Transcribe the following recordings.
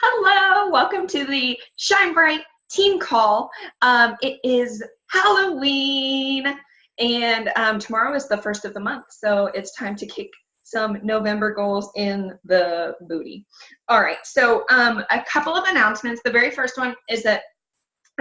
Hello, welcome to the Shine Bright team call. It is Halloween, and tomorrow is the first of the month, so it's time to kick some November goals in the booty. All right, so a couple of announcements. The very first one is that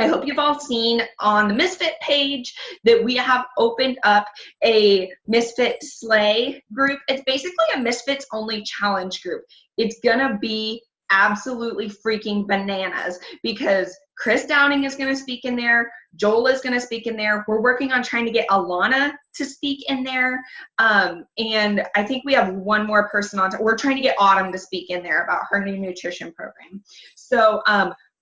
I hope you've all seen on the Misfit page that we have opened up a Misfit Slay group. It's basically a Misfits only challenge group. It's gonna be absolutely freaking bananas because Chris Downing is going to speak in there. Joel is going to speak in there. We're working on trying to get Alana to speak in there. And I think we have one more person on. We're trying to get Autumn to speak in there about her new nutrition program. So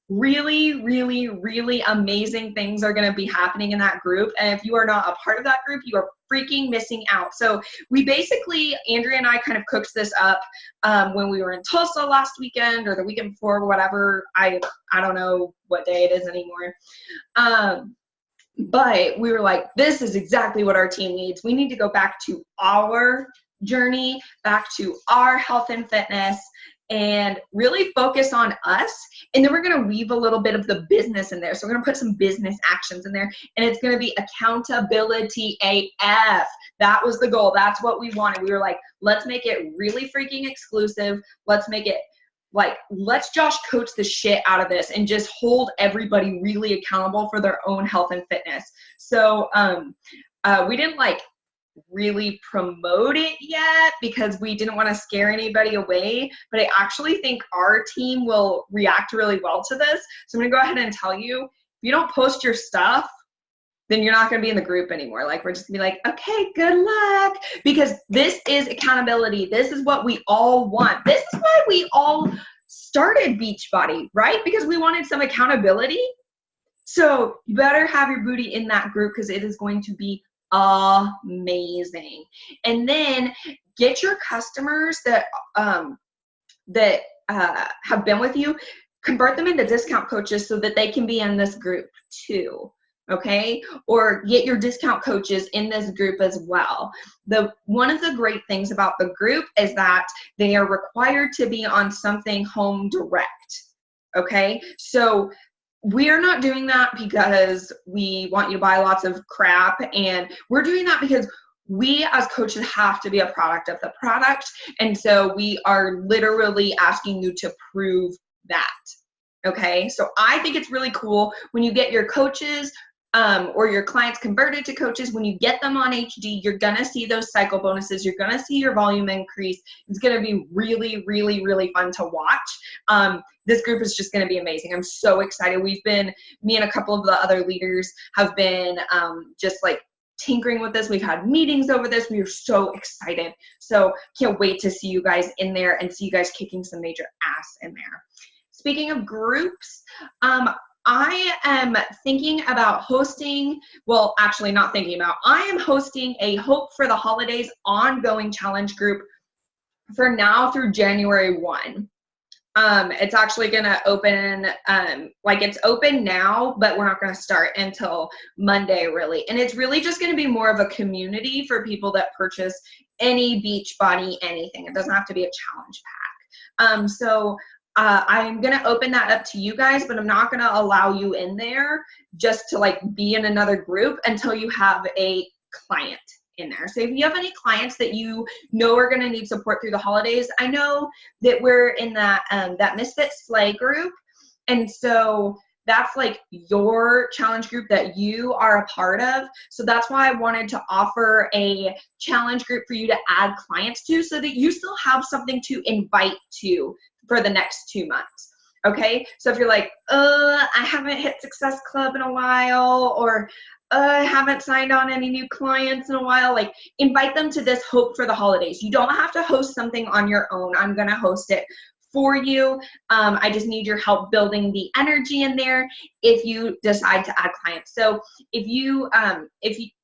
really, really, really amazing things are going to be happening in that group. And if you are not a part of that group, you are freaking missing out. So we basically, Andrea and I kind of cooked this up when we were in Tulsa last weekend or the weekend before, whatever. I don't know what day it is anymore. But we were like, this is exactly what our team needs. We need to go back to our journey, back to our health and fitness, and really focus on us. And then we're going to weave a little bit of the business in there. So we're going to put some business actions in there, and it's going to be accountability AF. That was the goal. That's what we wanted. We were like, let's make it really freaking exclusive. Let's make it like, let's Josh coach the shit out of this and just hold everybody really accountable for their own health and fitness. So we didn't like really promote it yet because we didn't want to scare anybody away, but I actually think our team will react really well to this. So I'm gonna go ahead and tell you, if you don't post your stuff, then you're not gonna be in the group anymore. Like, we're just gonna be like, okay, good luck, because this is accountability. This is what we all want. This is why we all started Beachbody, right? Because we wanted some accountability. So you better have your booty in that group because it is going to be amazing. And then get your customers that have been with you, convert them into discount coaches so that they can be in this group too. Okay, or get your discount coaches in this group as well. One of the great things about the group is that they are required to be on something home direct. Okay, so we're not doing that because we want you to buy lots of crap, and we're doing that because we as coaches have to be a product of the product, and so we are literally asking you to prove that. Okay, so I think it's really cool when you get your coaches or your clients converted to coaches. When you get them on HD, you're gonna see those cycle bonuses. You're gonna see your volume increase. It's gonna be really, really, really fun to watch. This group is just gonna be amazing. I'm so excited. Me and a couple of the other leaders have been just like tinkering with this. We've had meetings over this. We are so excited. So can't wait to see you guys in there and see you guys kicking some major ass in there. Speaking of groups, I am thinking about hosting, well, actually not thinking about, I am hosting a Hope for the Holidays ongoing challenge group for now through January 1. It's actually going to open, it's open now, but we're not going to start until Monday, really. And it's really just going to be more of a community for people that purchase any Beachbody anything. It doesn't have to be a challenge pack. I'm going to open that up to you guys, but I'm not going to allow you in there just to like be in another group until you have a client in there. So if you have any clients that you know are going to need support through the holidays, I know that we're in that Misfit Slay group. And so that's like your challenge group that you are a part of. So that's why I wanted to offer a challenge group for you to add clients to so that you still have something to invite to for the next 2 months. Okay, so if you're like, I haven't hit Success Club in a while, or I haven't signed on any new clients in a while, like invite them to this Hope for the Holidays. You don't have to host something on your own. I'm gonna host it for you. I just need your help building the energy in there if you decide to add clients. So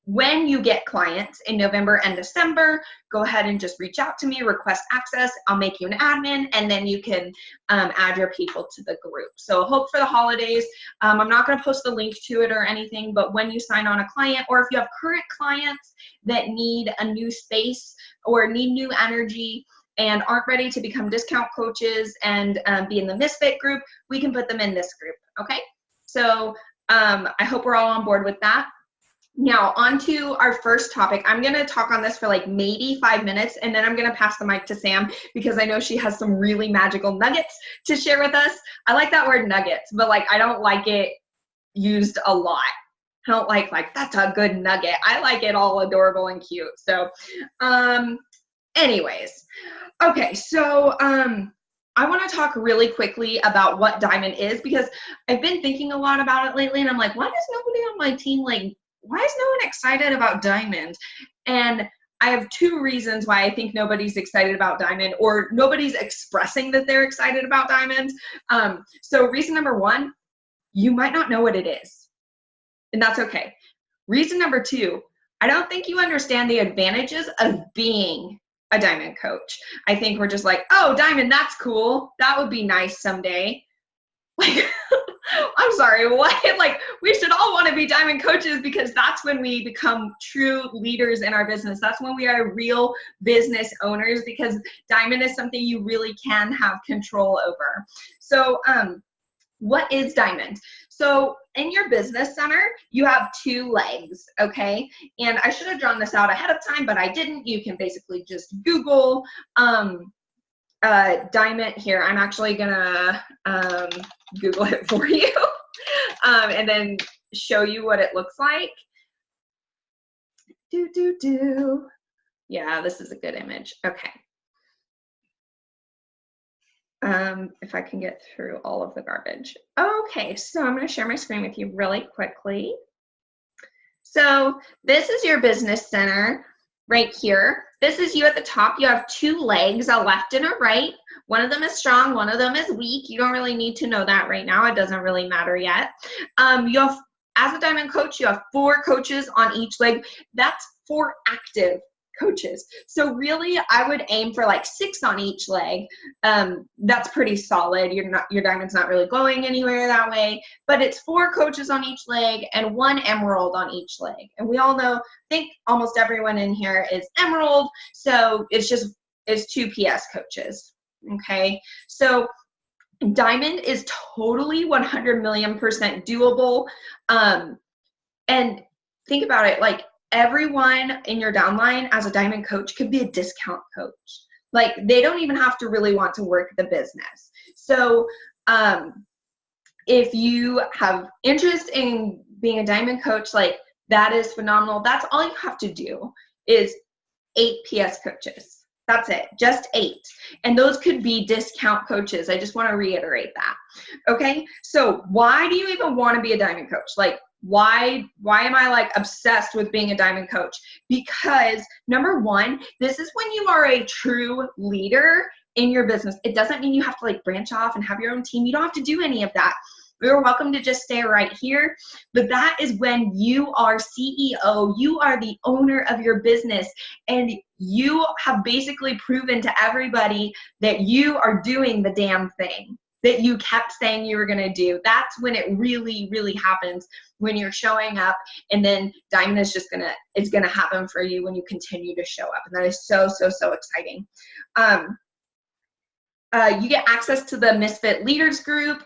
when you get clients in November and December, go ahead and just reach out to me, request access. I'll make you an admin, and then you can add your people to the group. So Hope for the Holidays. I'm not going to post the link to it or anything, but when you sign on a client, or if you have current clients that need a new space or need new energy, and aren't ready to become discount coaches and be in the Misfit group, we can put them in this group, okay? So I hope we're all on board with that. Now, on to our first topic. I'm going to talk on this for like maybe 5 minutes, and then I'm going to pass the mic to Sam because I know she has some really magical nuggets to share with us. I like that word nuggets, but like I don't like it used a lot. I don't like that's a good nugget. I like it all adorable and cute. So anyways, okay, so I want to talk really quickly about what Diamond is because I've been thinking a lot about it lately, and I'm like, why does nobody on my team why is no one excited about Diamond? And I have 2 reasons why I think nobody's excited about Diamond, or nobody's expressing that they're excited about Diamond. So reason number 1, you might not know what it is, and that's okay. Reason number 2, I don't think you understand the advantages of being a Diamond coach. I think we're just like, oh, Diamond, that's cool. That would be nice someday. Like, I'm sorry, what? Like, we should all want to be Diamond coaches because that's when we become true leaders in our business. That's when we are real business owners, because Diamond is something you really can have control over. So, what is Diamond? So in your business center, you have 2 legs, okay? And I should have drawn this out ahead of time, but I didn't. You can basically just Google Diamond here. I'm actually gonna Google it for you and then show you what it looks like. Yeah, this is a good image. Okay. If I can get through all of the garbage. Okay, so I'm going to share my screen with you really quickly. So this is your business center right here. This is you at the top. You have 2 legs, a left and a right. One of them is strong, one of them is weak. You don't really need to know that right now. It doesn't really matter yet. You have, as a Diamond coach, you have 4 coaches on each leg. That's 4 active coaches. So really, I would aim for like 6 on each leg. That's pretty solid. Your Diamond's not really going anywhere that way, but it's 4 coaches on each leg and 1 Emerald on each leg. And we all know, I think almost everyone in here is Emerald. So it's 2 PS coaches. Okay. So Diamond is totally 100 million% doable. And think about it, like, everyone in your downline as a Diamond coach could be a discount coach. Like, they don't even have to really want to work the business. So if you have interest in being a Diamond coach, like, that is phenomenal. That's all you have to do is 8 PS coaches. That's it, just 8. And those could be discount coaches. I just want to reiterate that. Okay, so why do you even want to be a Diamond coach? Like, why am I like obsessed with being a Diamond coach? Because number 1, this is when you are a true leader in your business. It doesn't mean you have to like branch off and have your own team. You don't have to do any of that. You're welcome to just stay right here. But that is when you are CEO, you are the owner of your business, and you have basically proven to everybody that you are doing the damn thing that you kept saying you were going to do. That's when it really, really happens, when you're showing up, and then Diamond is just it's going to happen for you when you continue to show up. And that is so, so, so exciting. You get access to the Misfit Leaders group.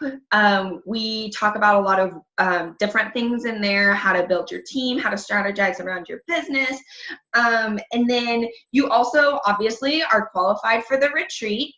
We talk about a lot of different things in there, how to build your team, how to strategize around your business. And then you also obviously are qualified for the retreat.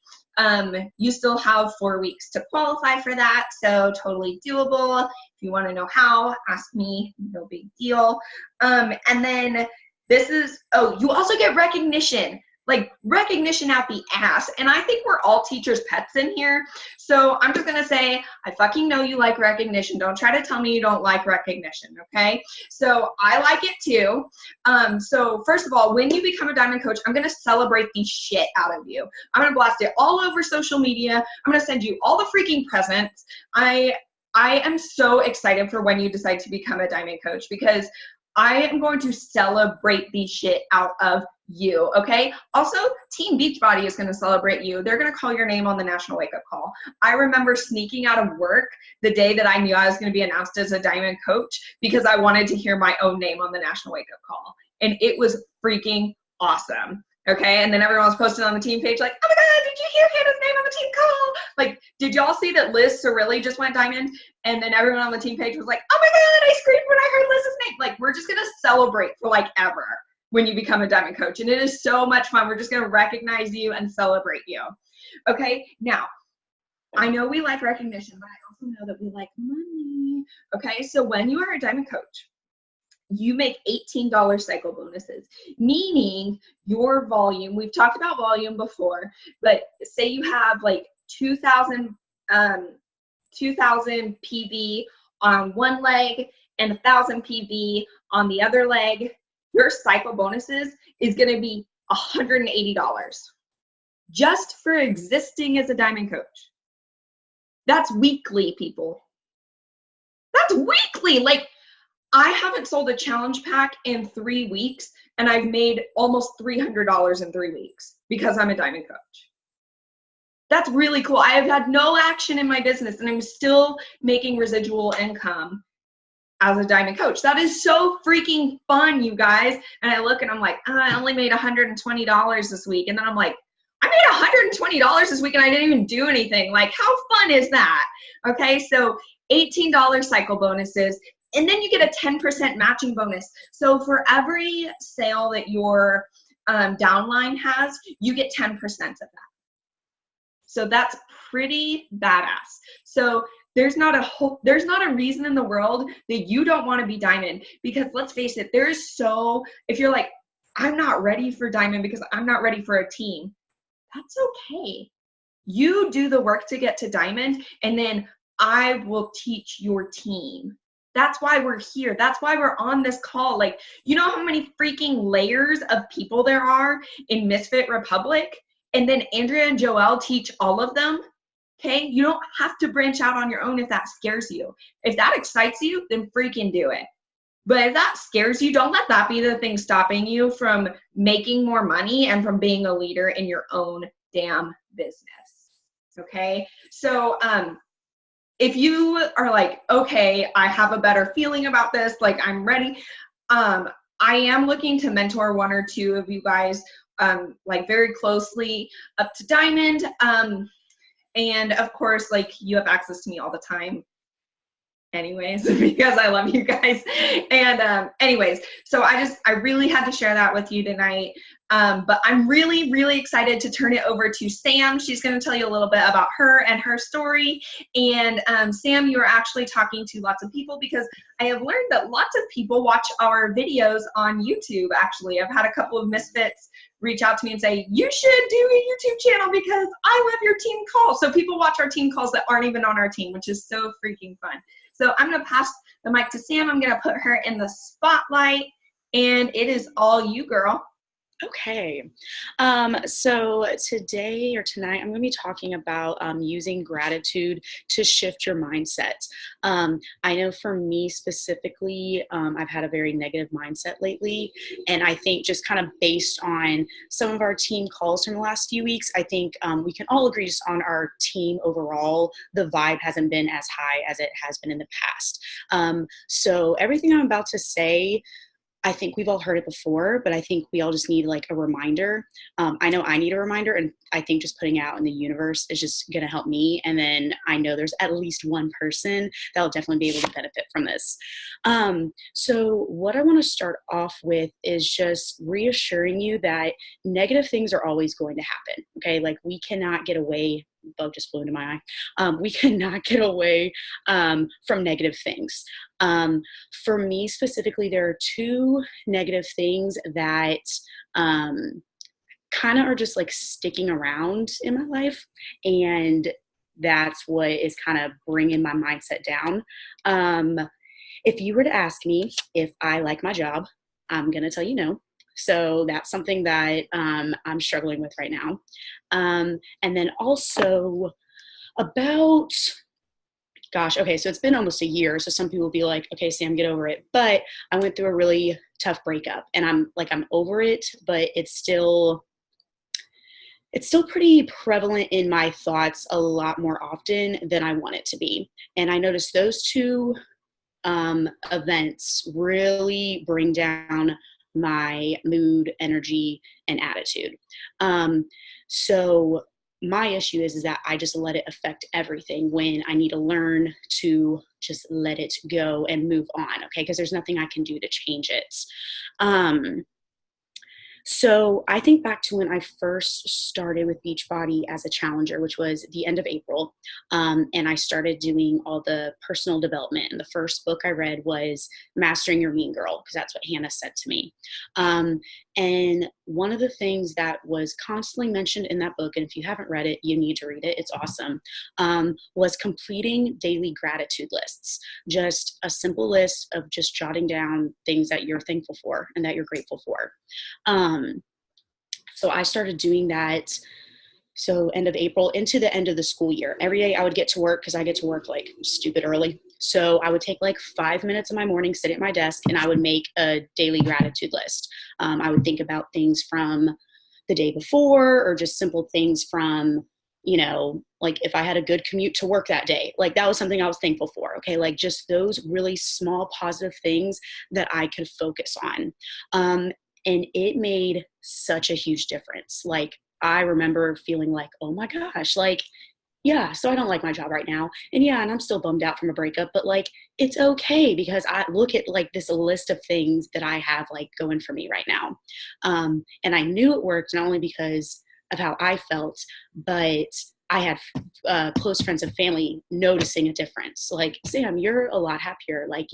You still have 4 weeks to qualify for that, so totally doable. If you want to know how, ask me, no big deal. And then this is, you also get recognition. Like, recognition out the ass. And I think we're all teachers' pets in here. So I'm just going to say, I fucking know you like recognition. Don't try to tell me you don't like recognition, okay? So I like it too. So first of all, when you become a Diamond coach, I'm going to celebrate the shit out of you. I'm going to blast it all over social media. I'm going to send you all the freaking presents. I am so excited for when you decide to become a Diamond coach, because I am going to celebrate the shit out of you, okay? Also, Team Beachbody is going to celebrate you. They're going to call your name on the National Wake Up Call. I remember sneaking out of work the day that I knew I was going to be announced as a Diamond coach, because I wanted to hear my own name on the National Wake Up Call. And it was freaking awesome, Okay, and then everyone was posting on the team page like, oh my God, did you hear Hannah's name on the team call? Like, did y'all see that Liz Cirilli just went diamond? And then everyone on the team page was like, oh my God, I screamed when I heard Liz's name. Like, we're just gonna celebrate for like ever when you become a diamond coach. And it is so much fun. We're just gonna recognize you and celebrate you. Okay, now, I know we like recognition, but I also know that we like money. Okay, so when you are a diamond coach, you make $18 cycle bonuses, meaning your volume, we've talked about volume before, but say you have like 2,000 PV on one leg and 1,000 PV on the other leg, your cycle bonuses is going to be $180 just for existing as a diamond coach. That's weekly, people. That's weekly. Like, I haven't sold a challenge pack in 3 weeks, and I've made almost $300 in 3 weeks because I'm a diamond coach. That's really cool. I have had no action in my business, and I'm still making residual income as a diamond coach. That is so freaking fun, you guys. And I look and I'm like, I only made $120 this week. And then I'm like, I made $120 this week and I didn't even do anything. Like, how fun is that? Okay, so $18 cycle bonuses. And then you get a 10% matching bonus. So for every sale that your downline has, you get 10% of that. So that's pretty badass. So there's not a reason in the world that you don't want to be diamond, because let's face it, if you're like, I'm not ready for diamond because I'm not ready for a team, that's okay. You do the work to get to diamond, and then I will teach your team. That's why we're here. That's why we're on this call. Like, you know how many freaking layers of people there are in Misfit Republic? And then Andrea and Joelle teach all of them. Okay? You don't have to branch out on your own if that scares you. If that excites you, then freaking do it. But if that scares you, don't let that be the thing stopping you from making more money and from being a leader in your own damn business. Okay? So, if you are like, okay, I have a better feeling about this, like I'm ready, I am looking to mentor 1 or 2 of you guys, like very closely up to diamond. And of course, like, you have access to me all the time anyways, because I love you guys. And anyways, so I really had to share that with you tonight. But I'm really, really excited to turn it over to Sam. She's going to tell you a little bit about her and her story. And Sam, you are actually talking to lots of people, because I have learned that lots of people watch our videos on YouTube. Actually, I've had a couple of misfits reach out to me and say, you should do a YouTube channel because I love your team calls. So people watch our team calls that aren't even on our team, which is so freaking fun. So I'm going to pass the mic to Sam. I'm going to put her in the spotlight, and it is all you, girl. Okay, so today or tonight, I'm going to be talking about using gratitude to shift your mindset. I know for me specifically, I've had a very negative mindset lately, and I think just kind of based on some of our team calls from the last few weeks, I think we can all agree just on our team overall, the vibe hasn't been as high as it has been in the past. So everything I'm about to say, I think we've all heard it before, but I think we all just need like a reminder. I know I need a reminder, and I think just putting it out in the universe is just going to help me. And then I know there's at least one person that will definitely be able to benefit from this. So what I want to start off with is just reassuring you that negative things are always going to happen. Okay. Like, we cannot get away. Bug just flew into my eye. We cannot get away from negative things. For me specifically, there are 2 negative things that kind of are just like sticking around in my life, and that's what is kind of bringing my mindset down. If you were to ask me if I like my job, I'm going to tell you no. So that's something that I'm struggling with right now. And then also about, okay, so it's been almost a year. So some people will be like, okay, Sam, get over it. But I went through a really tough breakup, and I'm over it, but it's still pretty prevalent in my thoughts a lot more often than I want it to be. And I noticed those 2 events really bring down my mood, energy, and attitude. So my issue is that I just let it affect everything when I need to learn to just let it go and move on. Okay. Because there's nothing I can do to change it. So I think back to when I first started with Beachbody as a challenger, which was the end of April. And I started doing all the personal development. And the first book I read was Mastering Your Mean Girl, because that's what Hannah said to me. And one of the things that was constantly mentioned in that book, and if you haven't read it, you need to read it, it's awesome, was completing daily gratitude lists. Just a simple list of just jotting down things that you're thankful for and that you're grateful for. So I started doing that. So end of April into the end of the school year. Every day I would get to work, because I get to work like stupid early. So I would take like 5 minutes of my morning, sit at my desk, and I would make a daily gratitude list. I would think about things from the day before, or just simple things from, like if I had a good commute to work that day, like that was something I was thankful for. Okay. Like just those really small positive things that I could focus on. And it made such a huge difference. Like I remember feeling like, oh my gosh, like, yeah, so I don't like my job right now. And yeah, and I'm still bummed out from a breakup, but like, it's okay, because I look at like this list of things that I have like going for me right now. And I knew it worked not only because of how I felt, but I had close friends and family noticing a difference. Like, Sam, you're a lot happier. Like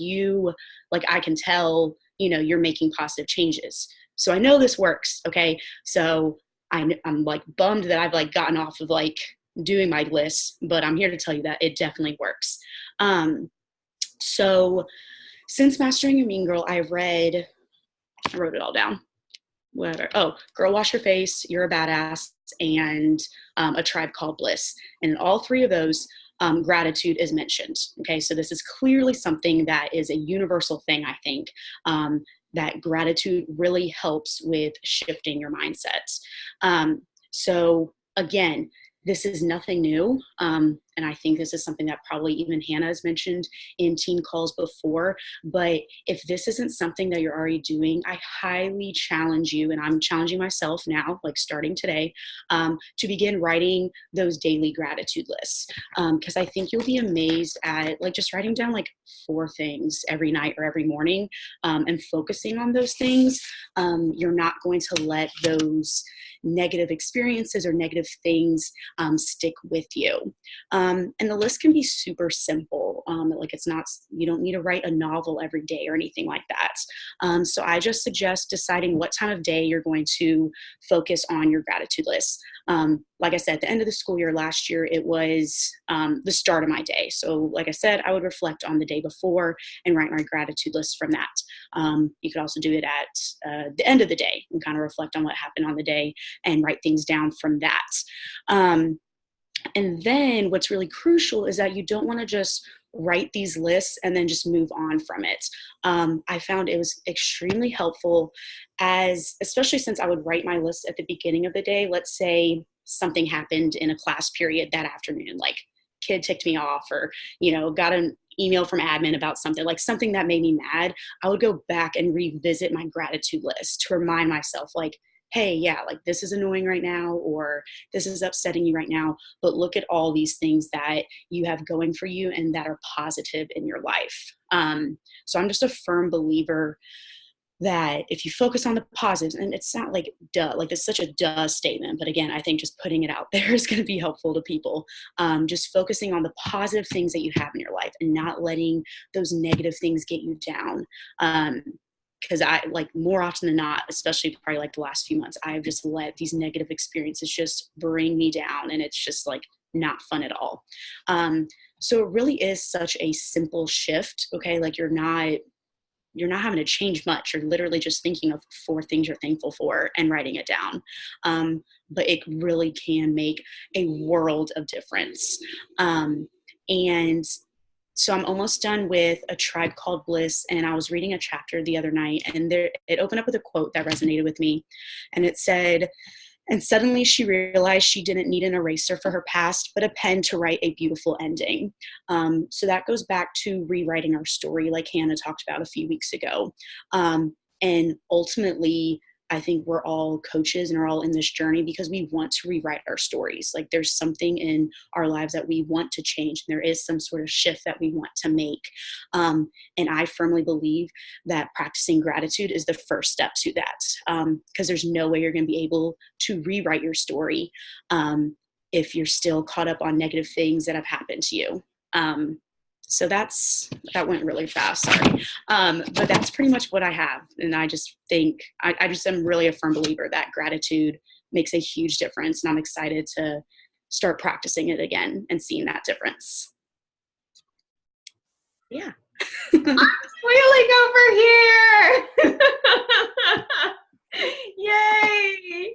I can tell, you're making positive changes. So I know this works. Okay. So I'm like bummed that I've like gotten off of like doing my list, but I'm here to tell you that it definitely works. So since Mastering Your Mean Girl, I wrote it all down. Whatever. Oh, Girl Wash Your Face, You're a Badass, and A Tribe Called Bliss. And in all three of those, gratitude is mentioned. Okay, so this is clearly something that is a universal thing, I think, that gratitude really helps with shifting your mindset. So again, this is nothing new. And I think this is something that probably even Hannah has mentioned in team calls before. But if this isn't something that you're already doing, I highly challenge you, and I'm challenging myself now, like starting today, to begin writing those daily gratitude lists. Because I think you'll be amazed at like just writing down like 4 things every night or every morning, and focusing on those things. You're not going to let those negative experiences or negative things stick with you. And the list can be super simple. Like it's not, you don't need to write a novel every day or anything like that. So I just suggest deciding what time of day you're going to focus on your gratitude list. Like I said, at the end of the school year last year, it was the start of my day. So like I said, I would reflect on the day before and write my gratitude list from that. You could also do it at the end of the day and kind of reflect on what happened on the day and write things down from that. And then what's really crucial is that you don't want to just write these lists and then just move on from it. I found it was extremely helpful, especially since I would write my list at the beginning of the day. Let's say something happened in a class period that afternoon, like kid ticked me off, or, got an email from admin about something, like something that made me mad. I would go back and revisit my gratitude list to remind myself, like, hey, yeah, like this is annoying right now, or this is upsetting you right now, but look at all these things that you have going for you and that are positive in your life. So I'm just a firm believer that if you focus on the positives, and it's not like duh, like it's such a duh statement, but again, I think just putting it out there is going to be helpful to people. Just focusing on the positive things that you have in your life and not letting those negative things get you down. Because I, like, more often than not, especially probably like the last few months, I've just let these negative experiences just bring me down, and it's just like not fun at all. So it really is such a simple shift. Okay. Like you're not having to change much. You're literally just thinking of 4 things you're thankful for and writing it down. But it really can make a world of difference. And so I'm almost done with A Tribe Called Bliss, and I was reading a chapter the other night, and it opened up with a quote that resonated with me. And it said, "And suddenly she realized she didn't need an eraser for her past, but a pen to write a beautiful ending." So that goes back to rewriting our story, like Hannah talked about a few weeks ago. And ultimately, I think we're all coaches and are all in this journey because we want to rewrite our stories. Like there's something in our lives that we want to change. And there is some sort of shift that we want to make. And I firmly believe that practicing gratitude is the first step to that. Because there's no way you're going to be able to rewrite your story if you're still caught up on negative things that have happened to you. So that went really fast, sorry. But that's pretty much what I have. And I just think, I just am really a firm believer that gratitude makes a huge difference. And I'm excited to start practicing it again and seeing that difference. Yeah. I'm squealing over here. Yay.